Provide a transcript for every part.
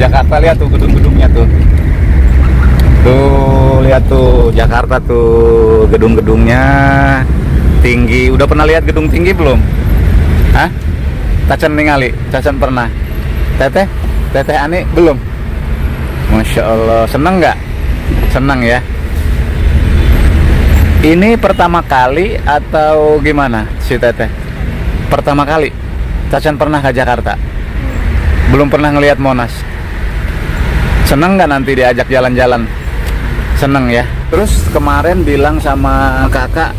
Jakarta, lihat tuh gedung-gedungnya tuh. Tuh, lihat tuh Jakarta tuh, gedung-gedungnya tinggi. Udah pernah lihat gedung tinggi belum? Hah? Cacan ningali? Cacan pernah? Teteh? Teteh Ani belum? Masya Allah, seneng nggak? Seneng ya? Ini pertama kali atau gimana si Teteh? Pertama kali? Cacan pernah ke Jakarta? Belum pernah ngelihat Monas? Seneng nggak nanti diajak jalan-jalan? Seneng ya? Terus kemarin bilang sama kakak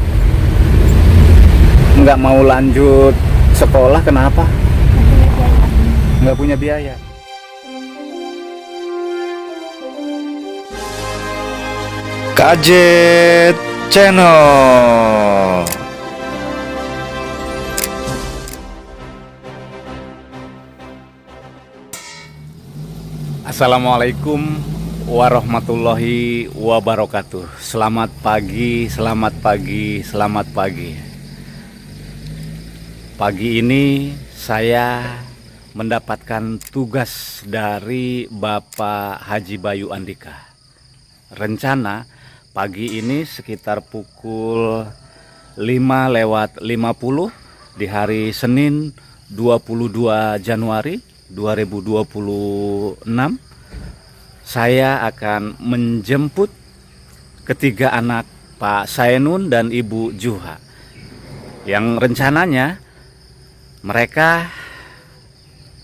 nggak mau lanjut sekolah, kenapa? Nggak punya biaya. Kajet Channel. Assalamualaikum warahmatullahi wabarakatuh. Selamat pagi, selamat pagi, selamat pagi. Pagi ini saya mendapatkan tugas dari Bapak Haji Bayu Andika. Rencana pagi ini sekitar pukul 5:50 di hari Senin 22 Januari 2026 saya akan menjemput ketiga anak Pak Saenun dan Ibu Juha, yang rencananya mereka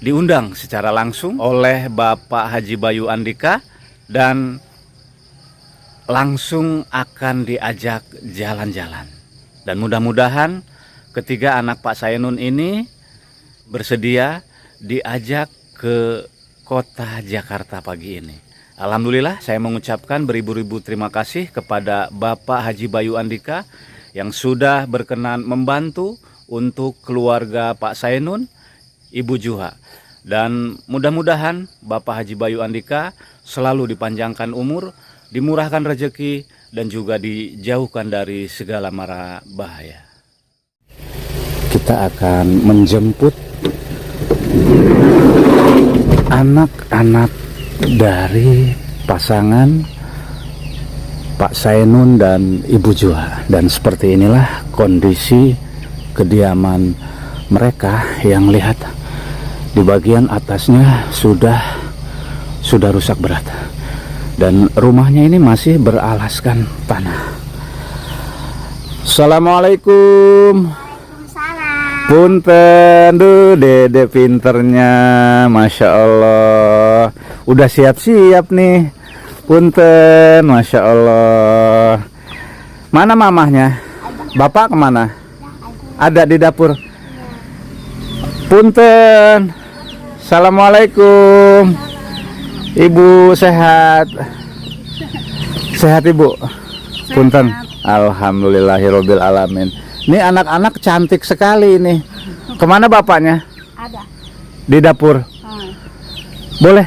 diundang secara langsung oleh Bapak Haji Bayu Andika dan langsung akan diajak jalan-jalan. Dan mudah-mudahan ketiga anak Pak Saenun ini bersedia diajak ke kota Jakarta pagi ini. Alhamdulillah, saya mengucapkan beribu-ribu terima kasih kepada Bapak Haji Bayu Andika yang sudah berkenan membantu untuk keluarga Pak Saenun, Ibu Juha. Dan mudah-mudahan Bapak Haji Bayu Andika selalu dipanjangkan umur, dimurahkan rezeki, dan juga dijauhkan dari segala mara bahaya. Kita akan menjemput anak-anak dari pasangan Pak Saenun dan Ibu Juha. Dan seperti inilah kondisi kediaman mereka, yang lihat di bagian atasnya sudah rusak berat. Dan rumahnya ini masih beralaskan tanah. Assalamualaikum. Waalaikumsalam. Punten, duh dede pinternya, Masya Allah. Udah siap-siap nih. Punten, Masya Allah. Mana mamahnya? Bapak kemana? Ada di dapur. Punten. Assalamualaikum. Ibu sehat? Sehat Ibu? Punten. Alhamdulillahirobbil alamin. Ini anak-anak cantik sekali ini. Kemana bapaknya? Ada. Di dapur. Boleh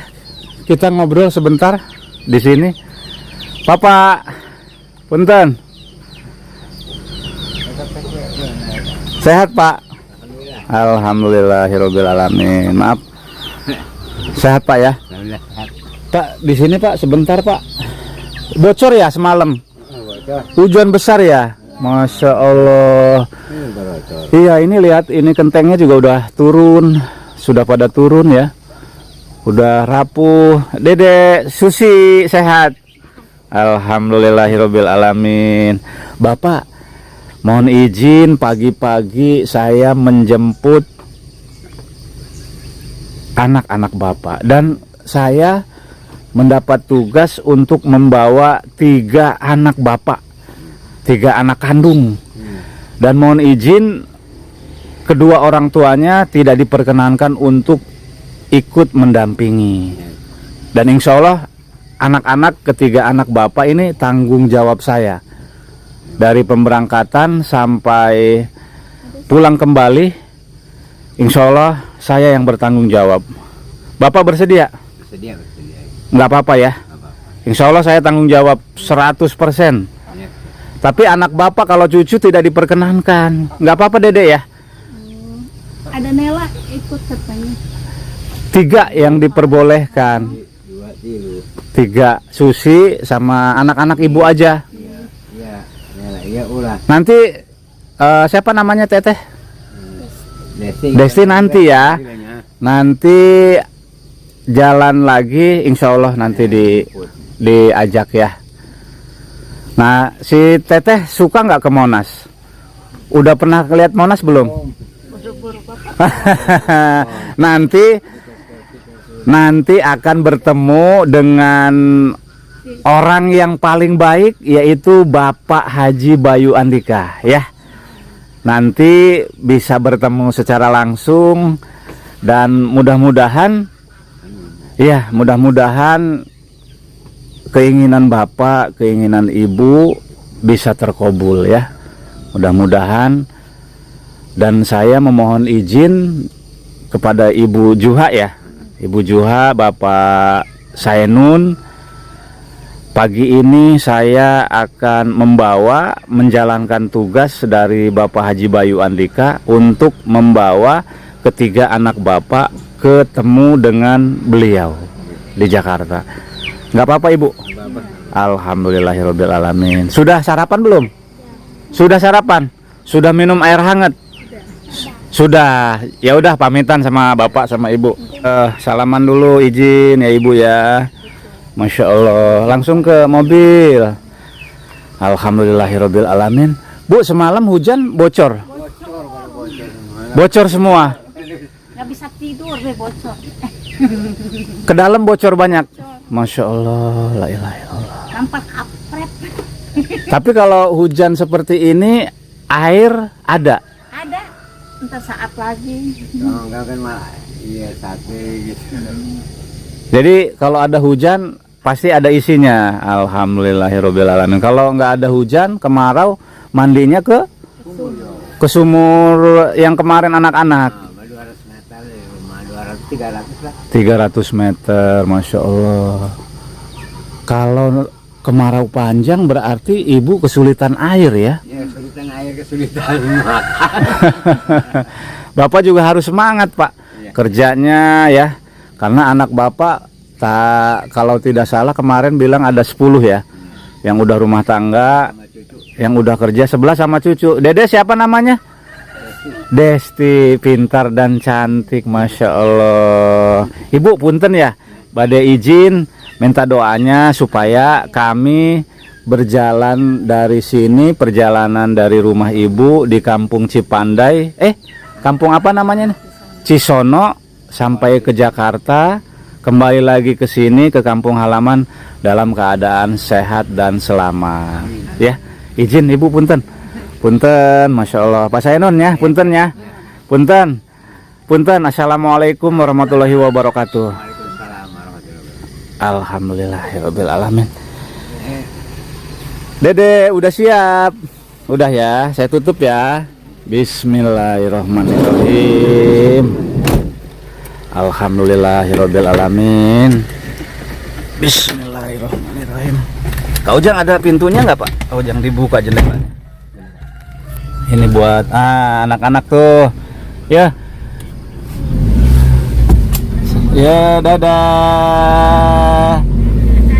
kita ngobrol sebentar di sini? Papa, punten. Sehat Pak? Alhamdulillahirobbil alamin. Maaf. Sehat Pak ya? Pak, di sini Pak, sebentar Pak. Bocor ya semalam? Hujan besar ya? Masya Allah. Iya, ini lihat, ini kentengnya juga udah turun. Sudah pada turun ya. Udah rapuh. Dede Susi sehat? Alhamdulillahirobbil alamin. Bapak, mohon izin pagi-pagi saya menjemput anak-anak Bapak, dan saya mendapat tugas untuk membawa 3 anak Bapak, 3 anak kandung. Dan mohon izin kedua orang tuanya tidak diperkenankan untuk ikut mendampingi. Dan insya Allah anak-anak, ketiga anak Bapak ini tanggung jawab saya. Dari pemberangkatan sampai pulang kembali, insya Allah saya yang bertanggung jawab. Bapak bersedia? Bersedia. Nggak apa-apa ya? Insya Allah saya tanggung jawab 100%. Ya. Tapi anak Bapak kalau cucu tidak diperkenankan. Nggak apa-apa Dede ya? Ada Nela ikut katanya. 3 yang diperbolehkan. 3 Susi sama anak-anak ibu aja. Iya ulah. Nanti siapa namanya Teteh? Desti nanti ya. Nanti jalan lagi insya Allah nanti diajak ya. Nah si Teteh suka nggak ke Monas? Udah pernah lihat Monas belum? nanti akan bertemu dengan orang yang paling baik, yaitu Bapak Haji Bayu Andika ya. Nanti bisa bertemu secara langsung dan mudah-mudahan keinginan Bapak, keinginan Ibu bisa terkabul ya. Mudah-mudahan. Dan saya memohon izin kepada Ibu Juha ya. Ibu Juha, Bapak Saenun, pagi ini saya akan menjalankan tugas dari Bapak Haji Bayu Andika untuk membawa ketiga anak Bapak ketemu dengan beliau di Jakarta. Nggak apa-apa Ibu? Alhamdulillahirobbilalamin. Sudah sarapan belum? Sudah sarapan? Sudah minum air hangat? Sudah. Ya udah pamitan sama Bapak sama Ibu. Salaman dulu izin ya Ibu ya. Masya Allah. Langsung ke mobil. Alhamdulillahirobbilalamin. Bu, semalam hujan bocor? Bocor semua? Nggak bisa tidur deh bocor. Ke dalam bocor banyak? Masya Allah. La ilaha illallah. Nampak kapret. Tapi kalau hujan seperti ini air ada? Ada. Entar saat lagi. Enggak kan malah iya sate gitu. Jadi kalau ada hujan pasti ada isinya. Alhamdulillahirobbilalamin. Kalau nggak ada hujan, kemarau, mandinya ke sumur yang kemarin anak-anak. 200 meter, 300 lah. 300 meter, Masya Allah. Kalau kemarau panjang berarti Ibu kesulitan air ya? Ya kesulitan air, kesulitan makan. Bapak juga harus semangat Pak kerjanya ya. Karena anak Bapak kalau tidak salah kemarin bilang ada 10 ya. Yang udah rumah tangga, yang udah kerja 11 sama cucu. Dede siapa namanya? Desti, pintar dan cantik, Masya Allah. Ibu punten ya, bade izin minta doanya supaya kami berjalan dari sini, perjalanan dari rumah Ibu di Kampung Cipandai, kampung apa namanya nih? Cisono, sampai ke Jakarta, kembali lagi ke sini ke kampung halaman dalam keadaan sehat dan selamat. Ya, izin Ibu punten. Punten, Masya Allah. Pak Saenun ya, punten ya. Punten. Punten. Assalamualaikum warahmatullahi wabarakatuh. Waalaikumsalam warahmatullahi wabarakatuh. Alhamdulillahirobbilalamin. Dede udah siap. Udah ya, saya tutup ya. Bismillahirrahmanirrahim. Alhamdulillahirobbilalamin. Bismillahirrahmanirrahim. Kak Ujang ada pintunya nggak Pak? Kak Ujang dibuka jendelanya. Ini buat anak-anak tuh ya. Ya, dadah.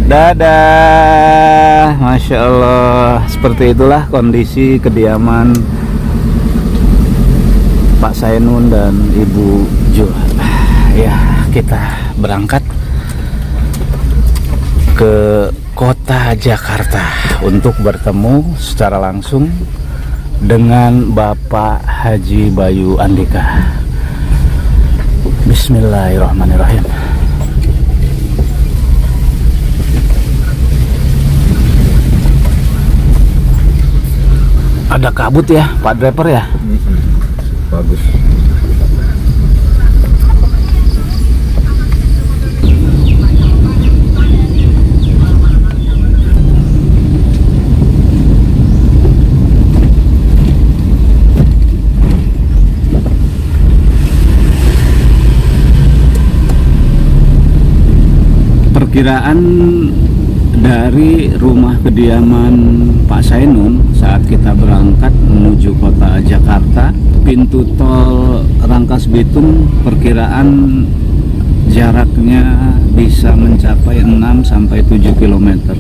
Dadah. Masya Allah. Seperti itulah kondisi kediaman Pak Saenun dan Ibu Jo. Ya, kita berangkat ke kota Jakarta untuk bertemu secara langsung dengan Bapak Haji Bayu Andika. Bismillahirrahmanirrahim. Ada kabut ya Pak driver ya? Bagus. Perkiraan dari rumah kediaman Pak Saenun saat kita berangkat menuju kota Jakarta, pintu tol Rangkas Bitung perkiraan jaraknya bisa mencapai 6 sampai 7 km.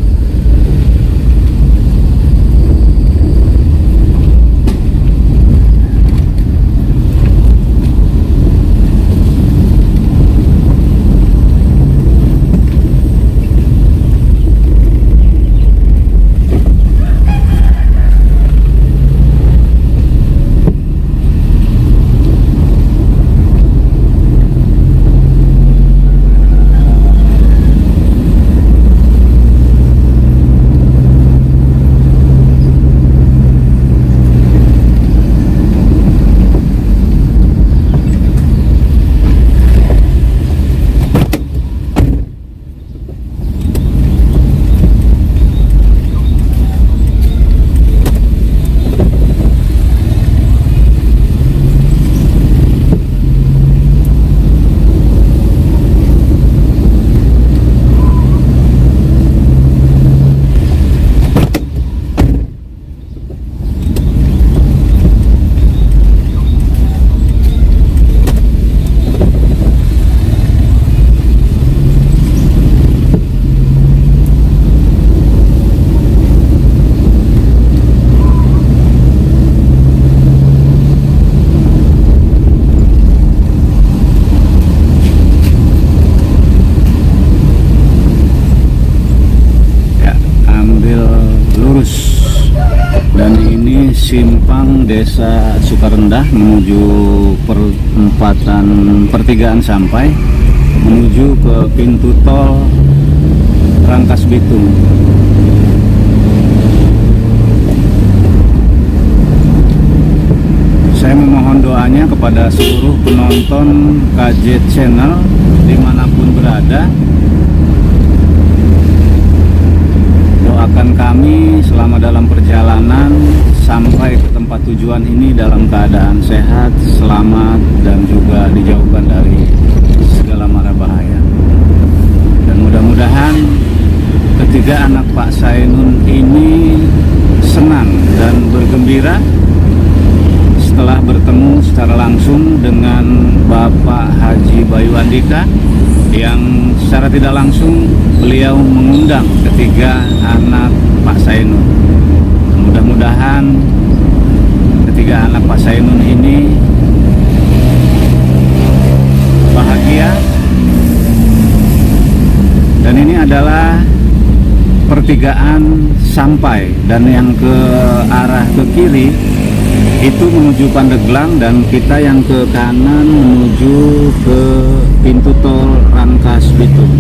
Dan ini simpang Desa Sukarendah menuju pertigaan sampai menuju ke pintu tol Rangkas Bitung. Saya memohon doanya kepada seluruh penonton KJ Channel dimanapun berada. Doakan kami selama dalam perjalanan sampai ke tempat tujuan ini dalam keadaan sehat, selamat, dan juga dijauhkan dari segala mara bahaya. Dan mudah-mudahan ketiga anak Pak Saenun ini senang dan bergembira setelah bertemu secara langsung dengan Bapak Haji Bayu Andika, yang secara tidak langsung beliau mengundang ketiga anak Pak Saenun. Mudah-mudahan ketiga anak Pak Saenun ini bahagia. Dan ini adalah pertigaan sampai, dan yang ke arah ke kiri itu menuju Pandeglang, dan kita yang ke kanan menuju ke pintu tol Rangkas Bitung.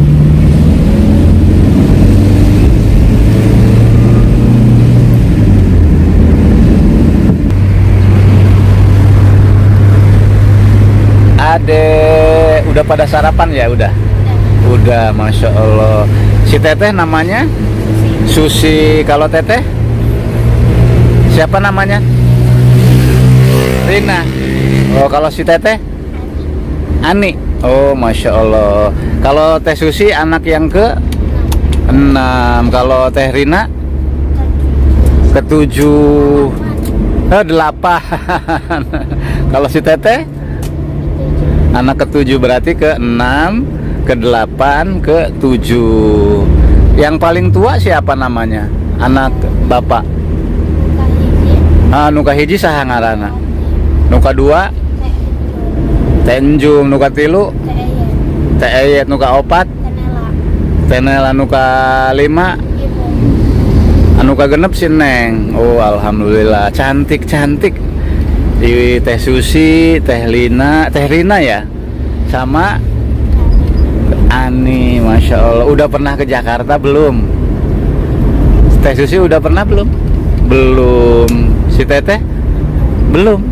Adek, udah pada sarapan ya? Udah, Masya Allah. Si Teteh namanya? Susi. Kalau Teteh? Siapa namanya? Rina. Oh, kalau si Teteh? Ani. Oh, Masya Allah. Kalau Teh Susi anak yang ke 6. Kalau Teh Rina ke 7. 8. Kalau si Teteh anak ke 7, berarti ke 6, ke 8, ke 7. Yang paling tua siapa namanya? Anak Bapak? Nuka hiji saha ngaranna? Nuka 2 Tenjung. Nuka 3 Teeyet. Nuka 4 Tenela. Nuka 5 Nuka 6 si Neng. Oh, alhamdulillah, cantik. Di Teh Susi, Teh Rina ya, sama Ani. Masya Allah. Udah pernah ke Jakarta belum? Teh Susi udah pernah belum? Belum. Si Teteh belum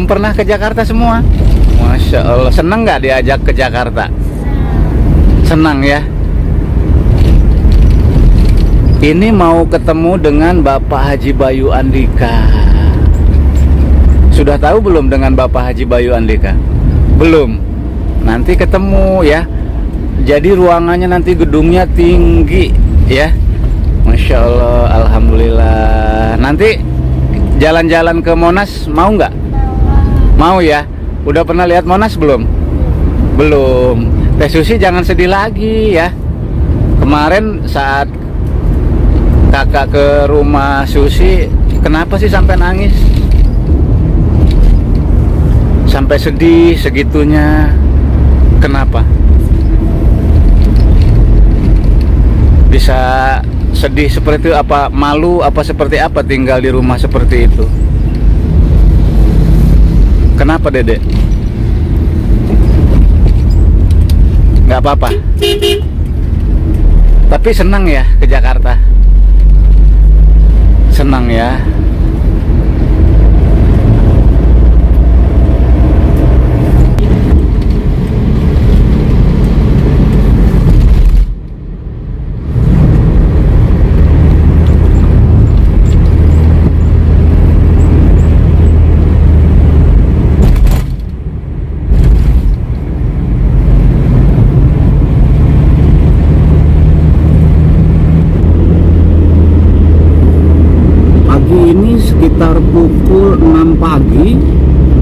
pernah ke Jakarta semua. Masya Allah. Seneng nggak diajak ke Jakarta? Senang ya. Ini mau ketemu dengan Bapak Haji Bayu Andika. Sudah tahu belum dengan Bapak Haji Bayu Andika? Belum. Nanti ketemu ya. Jadi ruangannya nanti gedungnya tinggi ya. Masya Allah, alhamdulillah. Nanti jalan-jalan ke Monas mau nggak? Mau ya. Udah pernah lihat Monas belum? Belum. Teh Susi jangan sedih lagi ya. Kemarin saat kakak ke rumah Susi, kenapa sih sampai nangis? Sampai sedih segitunya. Kenapa? Bisa sedih seperti itu, apa malu, apa seperti apa tinggal di rumah seperti itu? Kenapa Dedek? Nggak apa-apa. Tapi senang ya ke Jakarta. Senang ya. Ini sekitar pukul 6 pagi,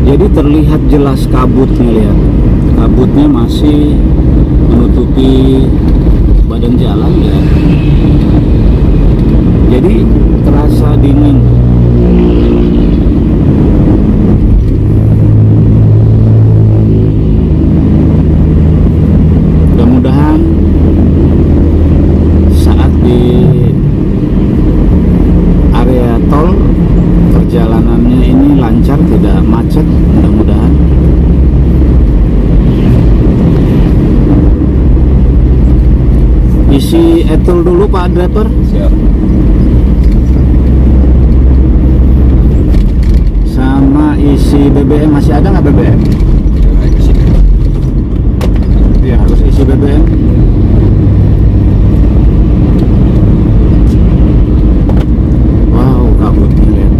jadi terlihat jelas kabutnya, lihat. Kabutnya masih menutupi badan jalan ya. Jadi terasa dingin. Mudah-mudahan saat di area tol perjalanannya ini lancar, tidak macet, mudah-mudahan. Isi etol dulu Pak driver. Siap. Sama isi BBM, masih ada nggak BBM? Iya, harus isi BBM. Kabutnya lihat.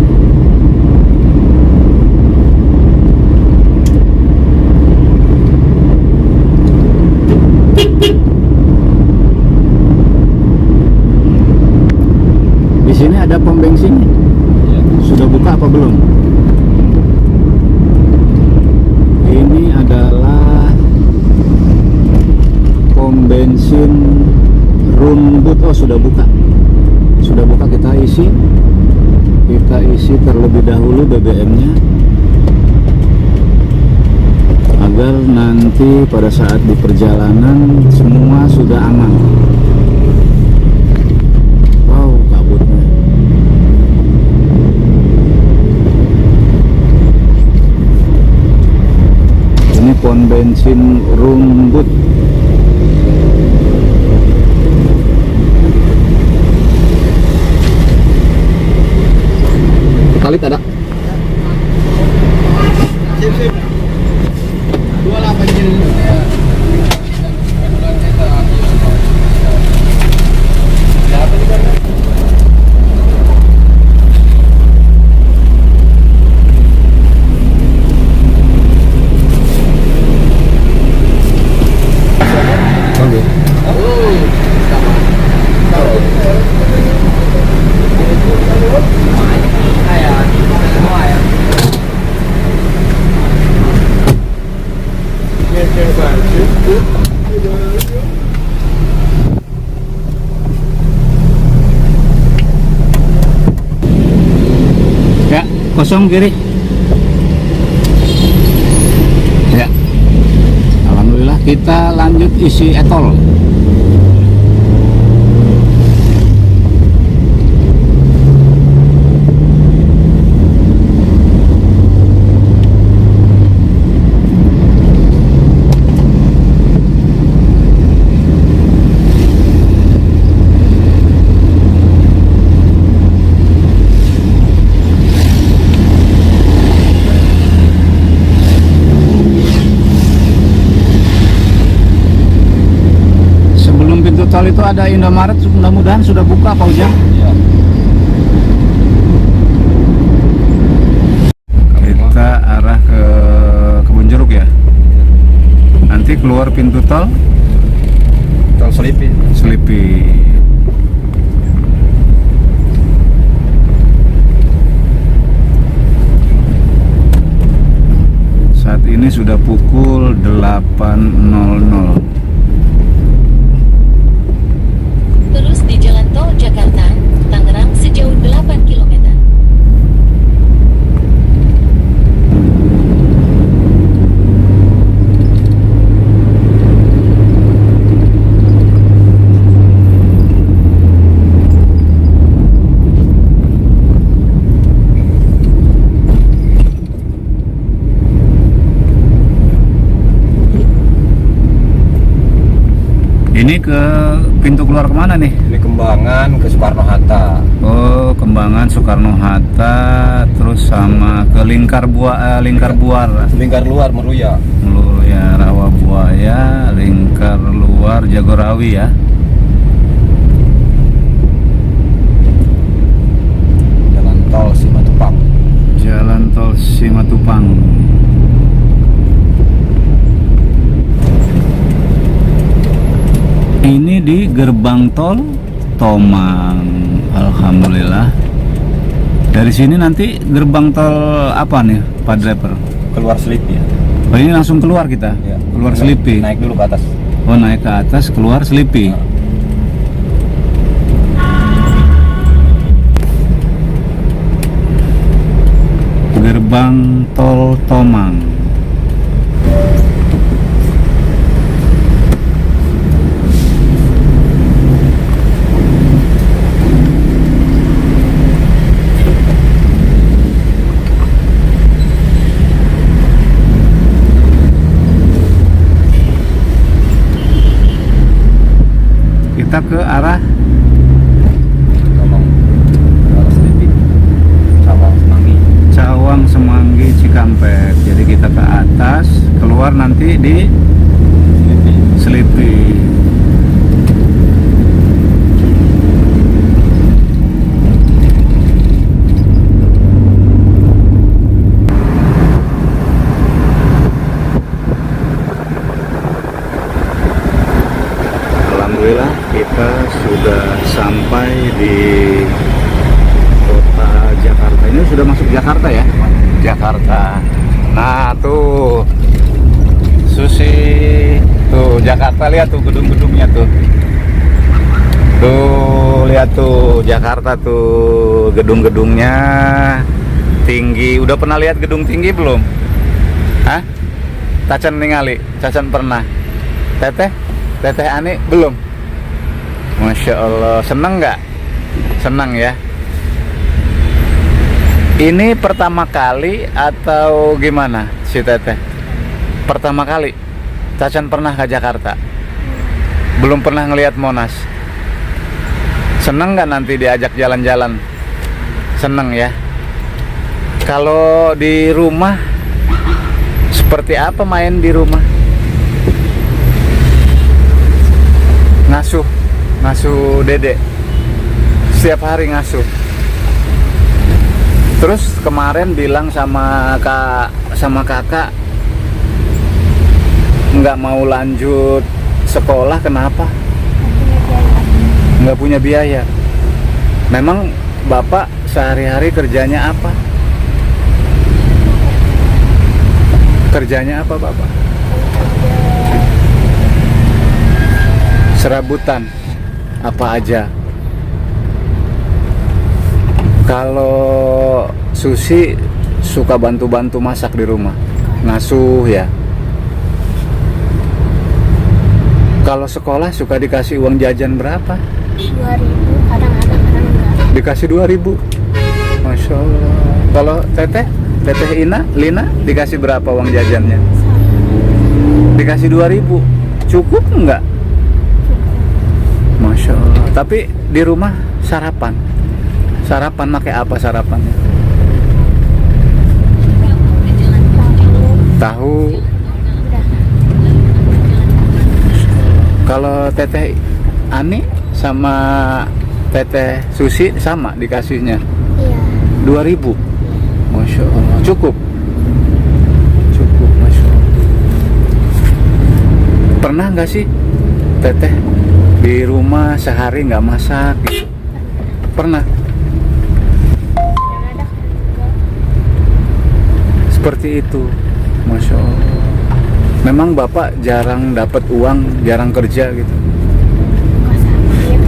Di sini ada pom bensin. Ya. Sudah buka apa belum? Ini adalah pom bensin Rumbut. Oh, sudah buka. Sudah buka, kita isi. Kita isi terlebih dahulu BBM-nya agar nanti pada saat di perjalanan semua sudah aman. Wow, kabutnya. Ini pom bensin Rumbut. Kali ada. Sip. 28 kilo. Ya, kosong kiri. Ya. Alhamdulillah, kita lanjut isi etol. Tol itu ada Indomaret, mudah-mudahan sudah buka Pak Ujang. Ya. Kita arah ke Kebonjeruk ya. Nanti keluar pintu tol Selipi. Saat ini sudah pukul 8.00. Terus di Jalan Tol Jakarta, Tangerang sejauh 8 km. Ini ke pintu keluar kemana nih? Ini Kembangan ke Soekarno-Hatta. Oh, Kembangan Soekarno-Hatta, terus sama ke Lingkar Buar, Lingkar luar Meruya. ya Rawa Buaya, Lingkar Luar Jagorawi ya. Jalan tol Simatupang. Jalan tol Simatupang. Ini di gerbang tol Tomang. Alhamdulillah. Dari sini nanti gerbang tol apa nih, Pak Driver? Keluar Selipi ya. Oh, ini langsung keluar kita? Ya. Keluar Selipi? Naik dulu ke atas. Oh, naik ke atas, keluar Selipi. Gerbang tol Tomang. Kita ke arah Tolong keluar Selipi. Cawang Semanggi. Cawang Semanggi Cikampek. Jadi kita ke atas, keluar nanti di Selipi. Alhamdulillah kita sudah sampai di kota Jakarta. Ini sudah masuk Jakarta ya? Jakarta. Nah tuh Susi, tuh Jakarta, lihat tuh gedung-gedungnya tuh. Tuh lihat tuh Jakarta tuh gedung-gedungnya tinggi. Udah pernah lihat gedung tinggi belum? Hah? Cacan ningali, Cacan pernah. Teteh Ani belum? Masya Allah, seneng nggak? Seneng ya. Ini pertama kali atau gimana si Teteh? Pertama kali Cacan pernah ke Jakarta? Belum pernah ngelihat Monas? Seneng nggak nanti diajak jalan-jalan? Seneng ya. Kalau di rumah seperti apa main di rumah? Ngasuh Dede setiap hari ngasuh. Terus kemarin bilang sama kakak nggak mau lanjut sekolah, kenapa? Nggak punya biaya. Memang bapak sehari-hari kerjanya apa? Kerjanya apa bapak? Serabutan apa aja. Kalau Susi suka bantu-bantu masak di rumah, ngasuh ya. Kalau sekolah suka dikasih uang jajan berapa? 2.000, kadang ada, kadang enggak. Dikasih 2.000. Masya Allah. Kalau Teteh Lina dikasih berapa uang jajannya? Dikasih 2.000. Cukup enggak? Masya Allah. Tapi di rumah sarapan pakai apa sarapannya? Tahu. Kalau Teteh Ani sama Teteh Susi sama dikasihnya? Iya. 2.000. Masya Allah. Cukup, Masya Allah. Pernah nggak sih Teteh di rumah sehari nggak masak gitu? Pernah? Kadang ada, kadang enggak. Seperti itu. Masya Allah. Memang Bapak jarang dapat uang, jarang kerja gitu. Nggak sakit.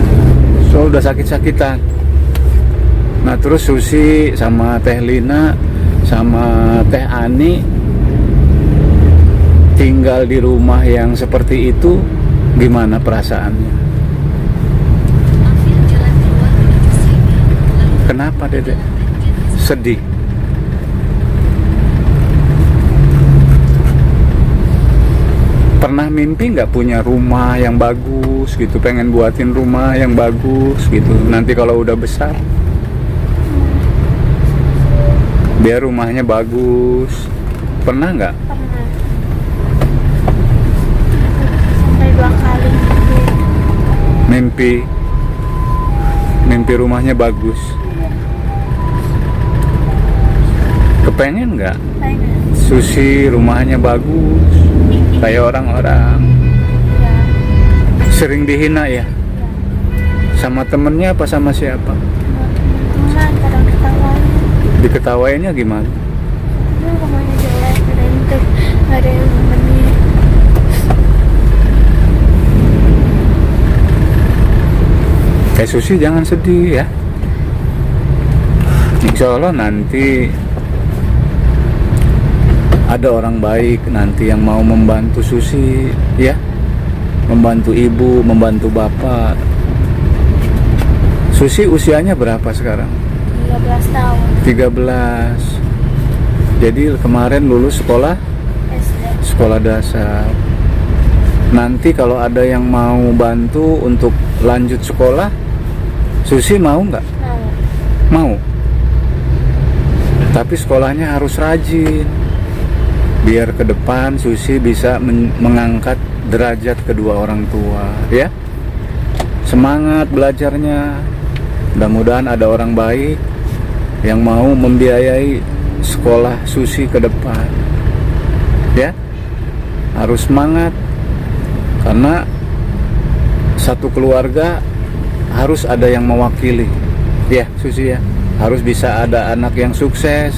So udah sakit-sakitan. Nah terus Susi sama Teh Lina sama Teh Ani tinggal di rumah yang seperti itu, gimana perasaannya? Ambil jalan keluar menuju sini, lalu Kenapa Dedek? Sedih. Pernah mimpi nggak punya rumah yang bagus gitu, pengen buatin rumah yang bagus gitu, nanti kalau udah besar biar rumahnya bagus. Pernah nggak? Pernah. Sampai 2 kali. Mimpi rumahnya bagus. Kepengen nggak Pengen. Susi rumahnya bagus kayak orang-orang? Ya. Sering dihina ya? Ya. Sama temennya apa sama siapa? Teman-teman kadang ketahuan. Diketawainnya gimana? Ini rumahnya jelek, nggak ada yang nemenin. Kayak Susi jangan sedih ya. Insya Allah nanti ada orang baik nanti yang mau membantu Susi ya, membantu ibu, membantu bapak. Susi usianya berapa sekarang? 13 tahun. 13. Jadi kemarin lulus sekolah SD. dasar. Nanti kalau ada yang mau bantu untuk lanjut sekolah, Susi mau nggak? Mau. Mau. Tapi sekolahnya harus rajin. Biar ke depan Susi bisa mengangkat derajat kedua orang tua, ya. Semangat belajarnya. Mudah-mudahan ada orang baik yang mau membiayai sekolah Susi ke depan. Ya. Harus semangat. Karena satu keluarga harus ada yang mewakili. Ya, Susi ya. Harus bisa ada anak yang sukses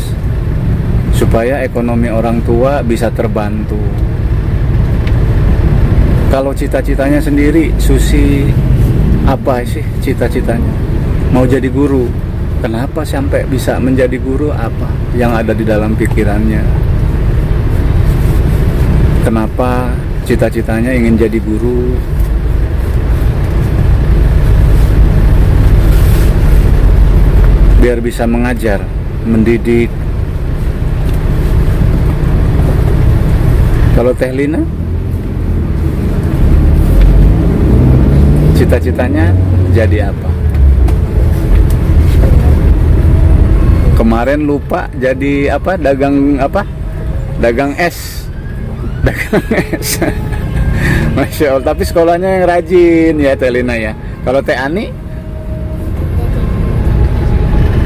supaya ekonomi orang tua bisa terbantu. Kalau cita-citanya sendiri, Susi apa sih cita-citanya? Mau jadi guru. Kenapa sampai bisa menjadi guru? Apa yang ada di dalam pikirannya? Kenapa cita-citanya ingin jadi guru? Biar bisa mengajar, mendidik. Kalau Teh Lina, cita-citanya jadi apa? Kemarin lupa jadi apa? Dagang apa? Dagang es. Dagang es. Masya Allah. Tapi sekolahnya yang rajin ya Teh Lina ya. Kalau Teh Ani,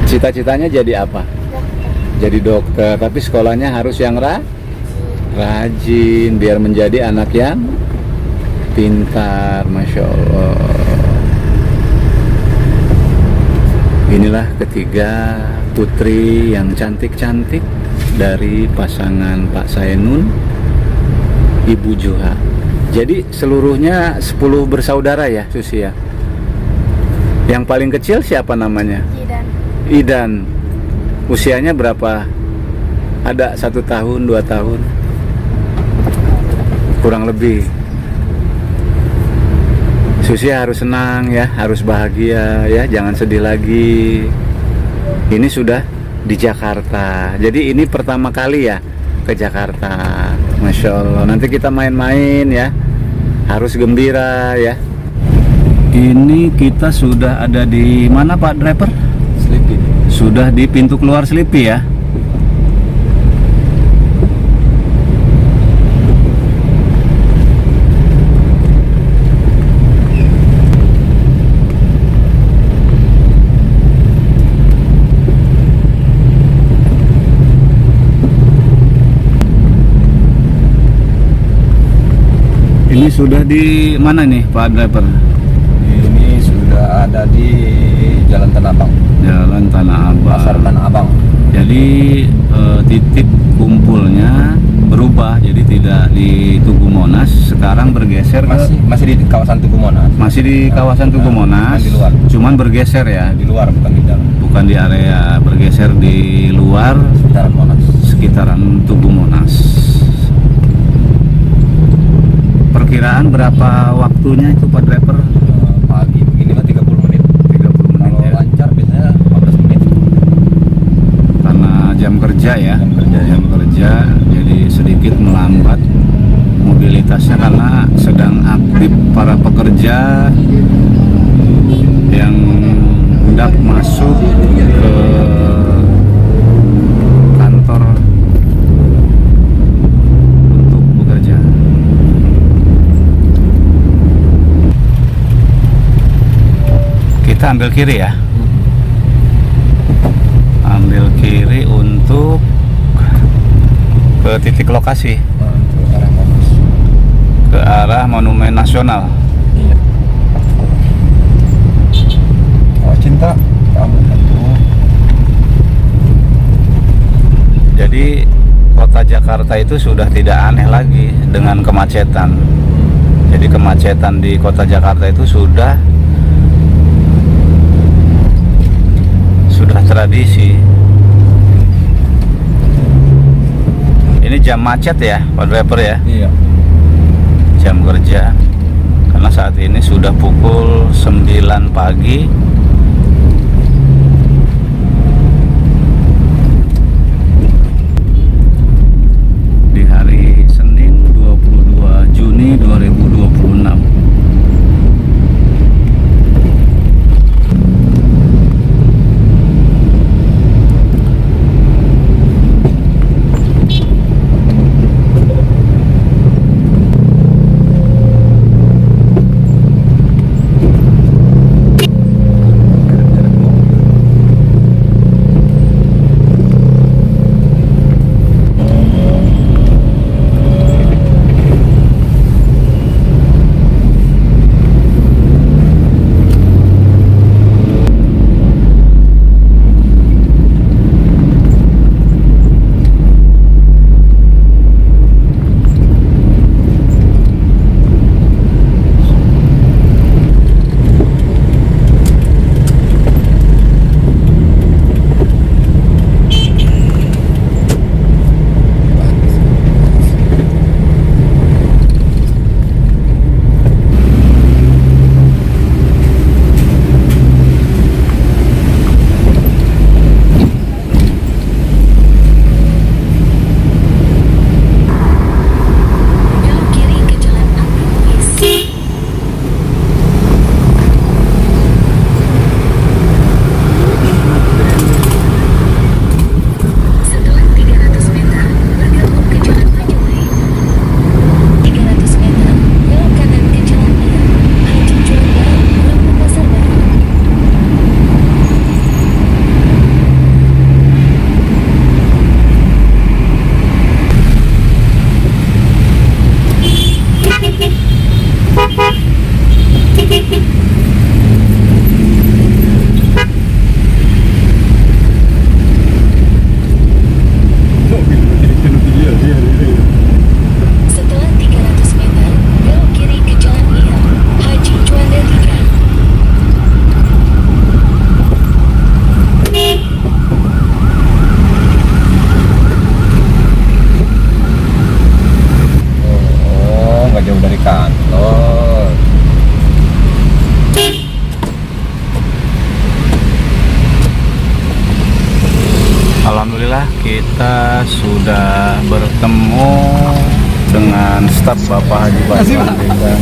cita-citanya jadi apa? Jadi dokter. Tapi sekolahnya harus yang rajin biar menjadi anak yang pintar. Masya Allah. Inilah ketiga putri yang cantik-cantik dari pasangan Pak Saenun, Ibu Juha. Jadi seluruhnya 10 bersaudara ya Susi ya. Yang paling kecil siapa namanya? Idan. Usianya berapa? Ada 1 tahun, 2 tahun? Kurang lebih. Susi harus senang ya, harus bahagia ya, jangan sedih lagi. Ini sudah di Jakarta. Jadi ini pertama kali ya ke Jakarta. Masya Allah. Nanti kita main-main ya. Harus gembira ya. Ini kita sudah ada di mana Pak Driver? Sleepy. Sudah di pintu keluar Sleepy ya. Ini sudah di mana nih Pak Driver? Ini sudah ada di Jalan Tanah Abang. Jalan Tanah Abang. Pasar Tanah Abang. Jadi titik kumpulnya berubah, jadi tidak di Tugu Monas, sekarang bergeser Masih di kawasan Tugu Monas. masih di kawasan Tugu Monas, Cuman di luar. cuman bergeser ya, Di luar bukan di dalam. bukan di area, bergeser di luar Sekitaran Monas. sekitaran Tugu Monas. Perkiraan berapa waktunya itu Pak Driver? Pagi begini mah 30 menit. 30 menit Kalau ya. lancar biasanya 15 menit. Karena jam kerja ya, jam kerja, jadi sedikit melambat mobilitasnya karena sedang aktif para pekerja yang hendak masuk ke kantor untuk bekerja. Kita ambil kiri ya. Ambil kiri untuk ke titik lokasi, Untuk arah Monas. ke arah Monumen Nasional. Iya. Oh cinta, kamu tentu. Jadi kota Jakarta itu sudah tidak aneh lagi dengan kemacetan. Jadi kemacetan di kota Jakarta itu sudah tradisi. Ini jam macet ya Pak Driver ya, Iya. jam kerja, karena saat ini sudah pukul 9 pagi. Di hari Senin 22 Juni 2026. Belok kiri ke Jalan Abdul Muiz. Setelah 300 meter, bergabung ke Jalan Majuri. 300 meter, belok kanan ke Jalan Raya, Haji Juanda, Rembang Pasar Baru. Setelah 300 meter, belok kiri ke Jalan Raya, Haji Juanda 3. Oh, nggak jauh dari kantor. Alhamdulillah kita sudah bertemu dengan staf Bapak Haji Bayu Andika.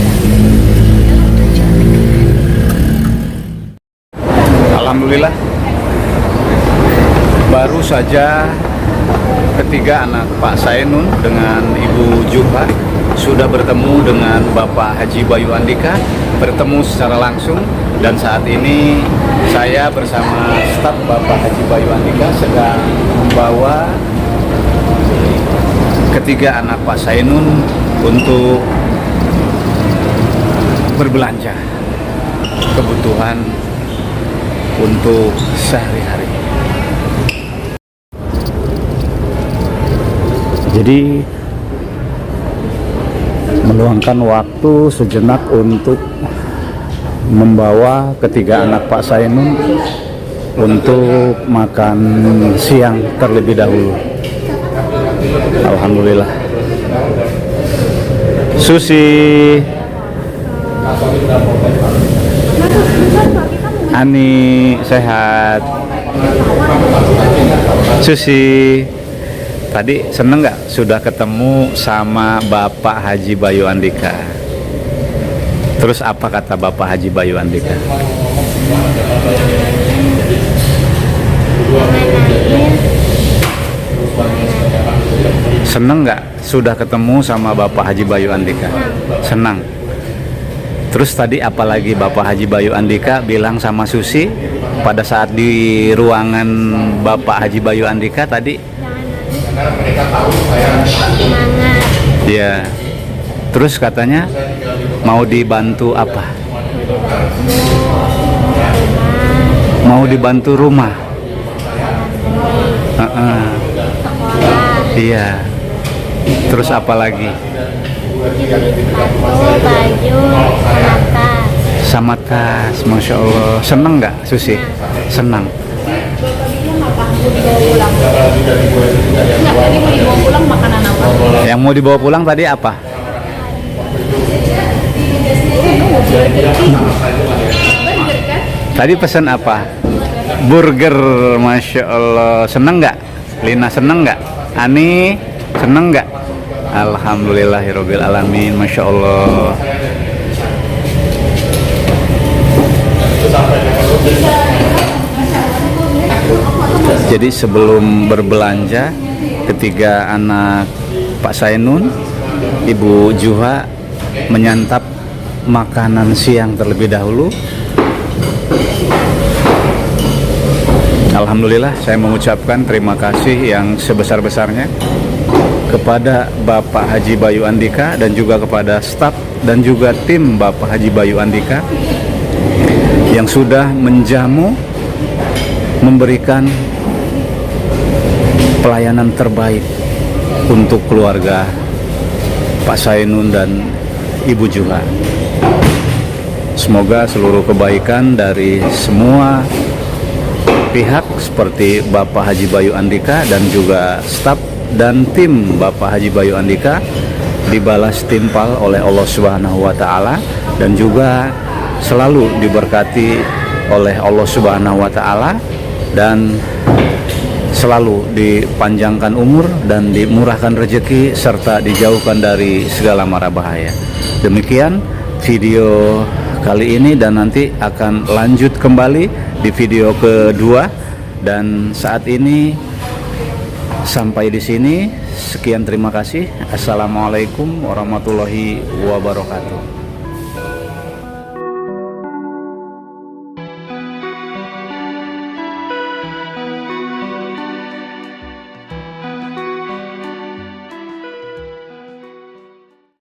Alhamdulillah baru saja ketiga anak Pak Saenun dengan Ibu Juha sudah bertemu dengan Bapak Haji Bayu Andika, bertemu secara langsung, dan saat ini saya bersama staf Bapak Haji Bayu Andika sedang membawa ketiga anak Pak Saenun untuk berbelanja kebutuhan untuk sehari-hari. Jadi meluangkan waktu sejenak untuk membawa ketiga anak Pak Sainun untuk makan siang terlebih dahulu. Alhamdulillah. Susi, Ani sehat. Susi, tadi seneng nggak sudah ketemu sama Bapak Haji Bayu Andika? Terus apa kata Bapak Haji Bayu Andika? Seneng nggak sudah ketemu sama Bapak Haji Bayu Andika? Senang. Terus tadi apalagi Bapak Haji Bayu Andika bilang sama Susi pada saat di ruangan Bapak Haji Bayu Andika tadi? Semangat. Ya. Terus katanya mau dibantu apa? Mau dibantu rumah. Iya. Terus apa lagi? Sepatu, baju, sama tas. Sama tas, Masya Allah. Seneng nggak Susi? Senang. Yang mau dibawa pulang tadi apa? Tadi pesan apa? Burger, Masya Allah. Seneng nggak? Lina seneng nggak? Ani seneng nggak? Alhamdulillahirabbil alamin, Masya Allah. Jadi sebelum berbelanja, ketiga anak Pak Sainun, Ibu Juha menyantap makanan siang terlebih dahulu. Alhamdulillah, saya mengucapkan terima kasih yang sebesar-besarnya kepada Bapak Haji Bayu Andika dan juga kepada staf dan juga tim Bapak Haji Bayu Andika yang sudah menjamu, memberikan pelayanan terbaik untuk keluarga Pak Sainun dan Ibu Juha. Semoga seluruh kebaikan dari semua pihak seperti Bapak Haji Bayu Andika dan juga staf dan tim Bapak Haji Bayu Andika dibalas timpal oleh Allah Subhanahu wa taala dan juga selalu diberkati oleh Allah Subhanahu wa taala dan selalu dipanjangkan umur dan dimurahkan rezeki serta dijauhkan dari segala mara bahaya. Demikian video kali ini dan nanti akan lanjut kembali di video kedua, dan saat ini sampai di sini. Sekian, terima kasih. Assalamualaikum warahmatullahi wabarakatuh.